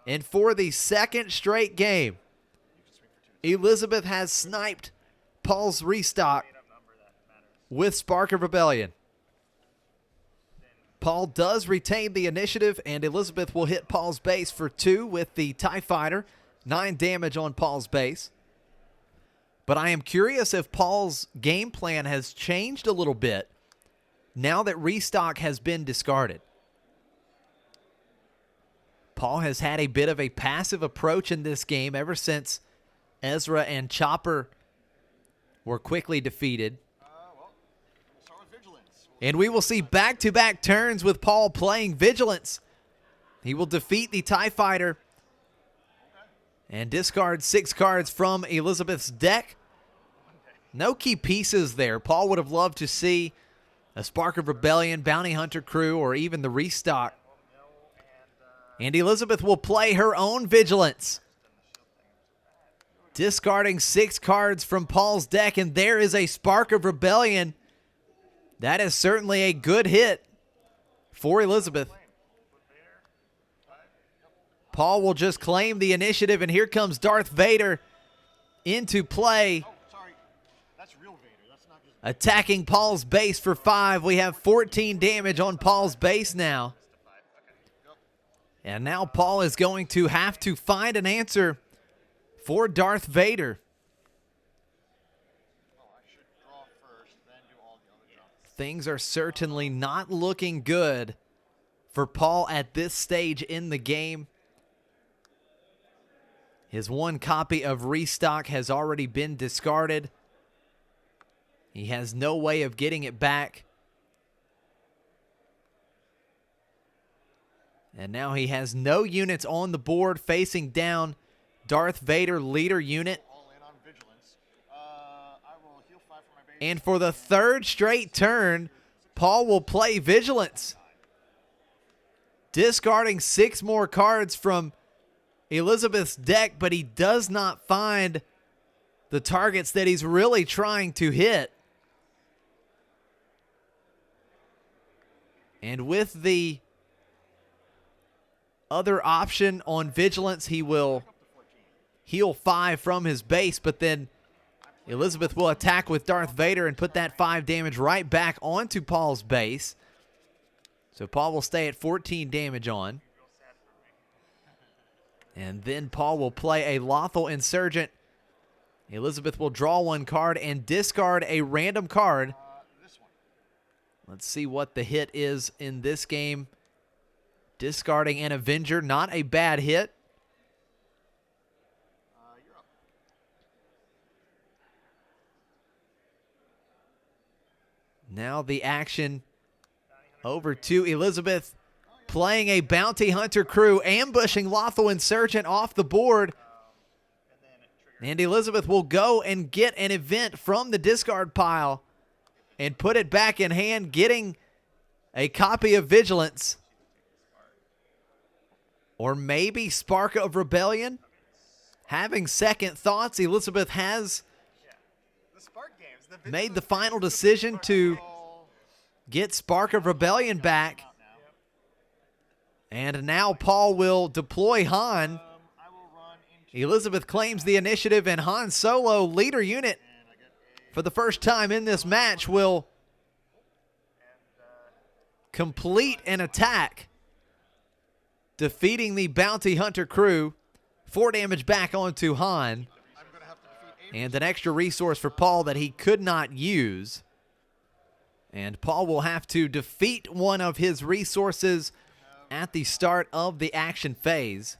And for the second straight game, Elizabeth has sniped Paul's restock with Spark of Rebellion. Paul does retain the initiative, and Elizabeth will hit Paul's base for 2 with the TIE Fighter. 9 damage on Paul's base. But I am curious if Paul's game plan has changed a little bit now that restock has been discarded. Paul has had a bit of a passive approach in this game ever since Ezra and Chopper were quickly defeated. And we will see back-to-back turns with Paul playing Vigilance. He will defeat the TIE Fighter and discard 6 cards from Elizabeth's deck. No key pieces there. Paul would have loved to see a Spark of Rebellion, Bounty Hunter crew, or even the restock. And Elizabeth will play her own Vigilance, discarding 6 cards from Paul's deck, and there is a Spark of Rebellion. That is certainly a good hit for Elizabeth. Paul will just claim the initiative, and here comes Darth Vader into play. Oh, sorry. That's real Vader. That's not just. Attacking Paul's base for 5. We have 14 damage on Paul's base now. And now Paul is going to have to find an answer for Darth Vader. Oh, I should draw first, then do all the other jumps. Things are certainly not looking good for Paul at this stage in the game. His 1 copy of Restock has already been discarded. He has no way of getting it back. And now he has no units on the board facing down Darth Vader leader unit. All in on vigilance. I will heal 5 for my base. And for the 3rd straight turn, Paul will play vigilance, discarding 6 more cards from Elizabeth's deck, but he does not find the targets that he's really trying to hit. And with the other option on vigilance, he will heal 5 from his base, but then Elizabeth will attack with Darth Vader and put that 5 damage right back onto Paul's base. So Paul will stay at 14 damage on. And then Paul will play a Lothal Insurgent. Elizabeth will draw 1 card and discard a random card. This one. Let's see what the hit is in this game. Discarding an Avenger, not a bad hit. You're up. Now the action over to Elizabeth, playing a Bounty Hunter crew, ambushing Lothal Insurgent off the board. And Elizabeth will go and get an event from the discard pile and put it back in hand, getting a copy of Vigilance. Or maybe Spark of Rebellion. Having second thoughts, Elizabeth has made the final decision to get Spark of Rebellion back. And now Paul will deploy Han. Elizabeth claims the initiative, and Han Solo, leader unit, for the first time in this match, will complete an attack, defeating the Bounty Hunter crew. 4 damage back onto Han. And an extra resource for Paul that he could not use. And Paul will have to defeat one of his resources at the start of the action phase.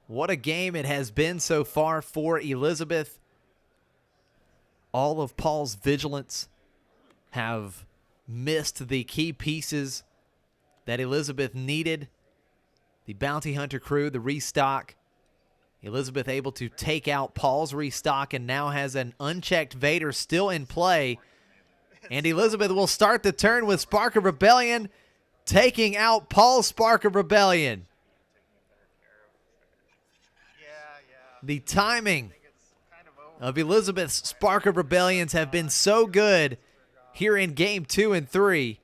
What a game it has been so far for Elizabeth. All of Paul's Vigilance have missed the key pieces that Elizabeth needed. The Bounty Hunter crew, the restock. Elizabeth able to take out Paul's restock and now has an unchecked Vader still in play. And Elizabeth will start the turn with Spark of Rebellion, taking out Paul's Spark of Rebellion. The timing of Elizabeth's Spark of Rebellions have been so good here in game 2 and 3.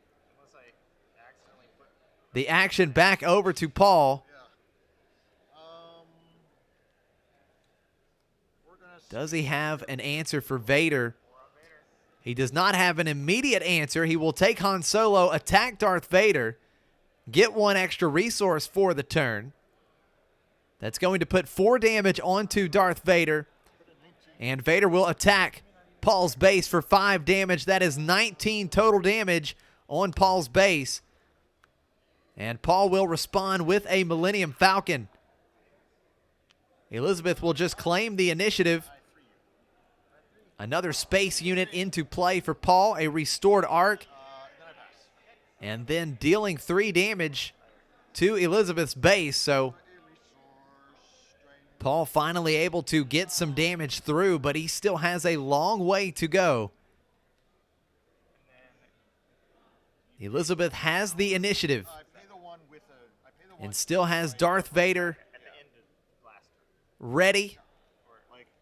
The action back over to Paul. Does he have an answer for Vader? He does not have an immediate answer. He will take Han Solo, attack Darth Vader, get 1 extra resource for the turn. That's going to put 4 damage onto Darth Vader. And Vader will attack Paul's base for 5 damage. That is 19 total damage on Paul's base. And Paul will respond with a Millennium Falcon. Elizabeth will just claim the initiative. Another space unit into play for Paul, a restored arc. And then dealing 3 damage to Elizabeth's base. So Paul finally able to get some damage through, but he still has a long way to go. Elizabeth has the initiative and still has Darth Vader ready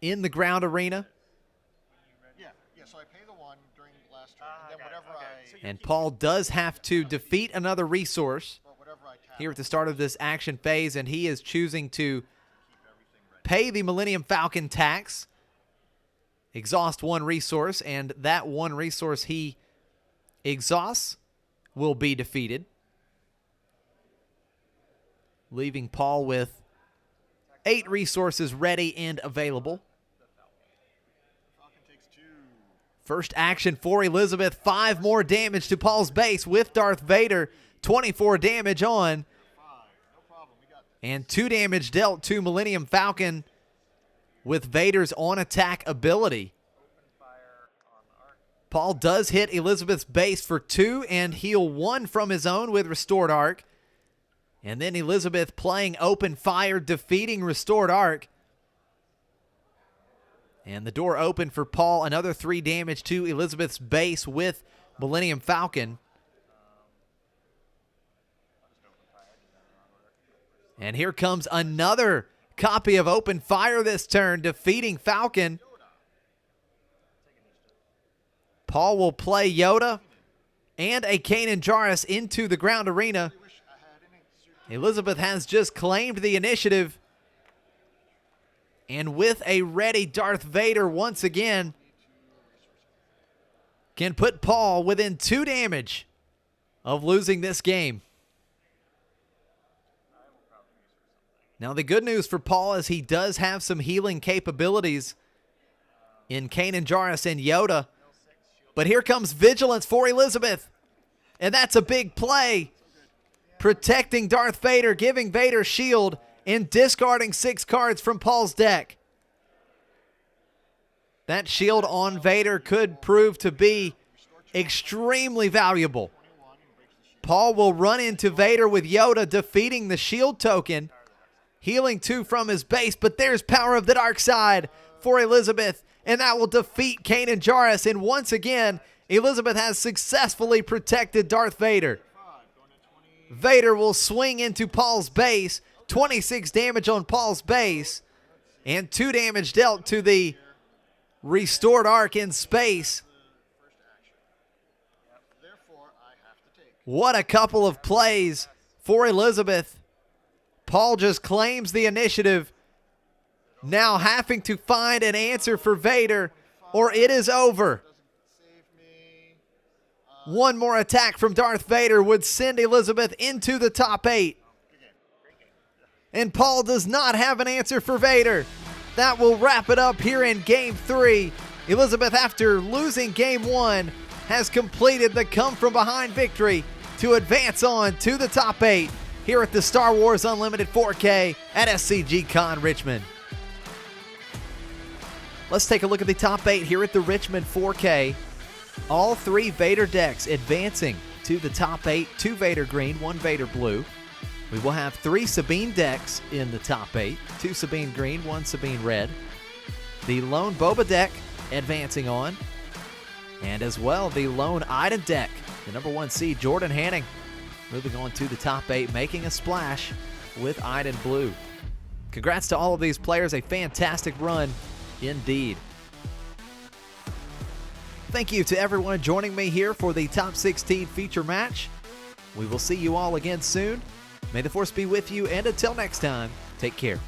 in the ground arena. Yeah, so I pay the 1 during the last And then whatever And Paul does have to defeat another resource whatever I tap, here at the start of this action phase, and he is choosing to pay the Millennium Falcon tax, exhaust one resource, and that one resource he exhausts will be defeated, leaving Paul with 8 resources ready and available. Falcon takes 2. First action for Elizabeth, 5 more damage to Paul's base with Darth Vader, 24 damage on, 5. No problem. We got this. and 2 damage dealt to Millennium Falcon with Vader's on-attack ability. Paul does hit Elizabeth's base for 2 and heal 1 from his own with Restored Arc. And then Elizabeth playing open fire, defeating Restored Arc. And the door open for Paul, another 3 damage to Elizabeth's base with Millennium Falcon. And here comes another copy of open fire this turn, defeating Falcon. Paul will play Yoda and a Kanan Jarrus into the ground arena. Elizabeth has just claimed the initiative. And with a ready Darth Vader once again, can put Paul within 2 damage of losing this game. Now the good news for Paul is he does have some healing capabilities in Kanan Jarrus and Yoda. But here comes Vigilance for Elizabeth. And that's a big play. Protecting Darth Vader, giving Vader shield, and discarding 6 cards from Paul's deck. That shield on Vader could prove to be extremely valuable. Paul will run into Vader with Yoda, defeating the shield token, healing 2 from his base, but there's Power of the Dark Side for Elizabeth, and that will defeat Kanan Jarrus, and once again, Elizabeth has successfully protected Darth Vader. Vader will swing into Paul's base, 26 damage on Paul's base, and 2 damage dealt to the Restored Arc in space. What a couple of plays for Elizabeth. Paul just claims the initiative, now having to find an answer for Vader, or it is over. One more attack from Darth Vader would send Elizabeth into the top 8. And Paul does not have an answer for Vader. That will wrap it up here in Game 3. Elizabeth, after losing Game 1, has completed the come-from-behind victory to advance on to the top 8 here at the Star Wars Unlimited 4K at SCG CON Richmond. Let's take a look at the top 8 here at the Richmond 4K. All 3 Vader decks advancing to the top 8, 2 Vader Green, 1 Vader Blue. We will have 3 Sabine decks in the top 8, 2 Sabine Green, 1 Sabine Red. The lone Boba deck advancing on, and as well the lone Iden deck, the number 1 seed Jordan Hanning, moving on to the top 8, making a splash with Iden Blue. Congrats to all of these players, a fantastic run indeed. Thank you to everyone joining me here for the Top 16 feature match. We will see you all again soon. May the Force be with you, and until next time, take care.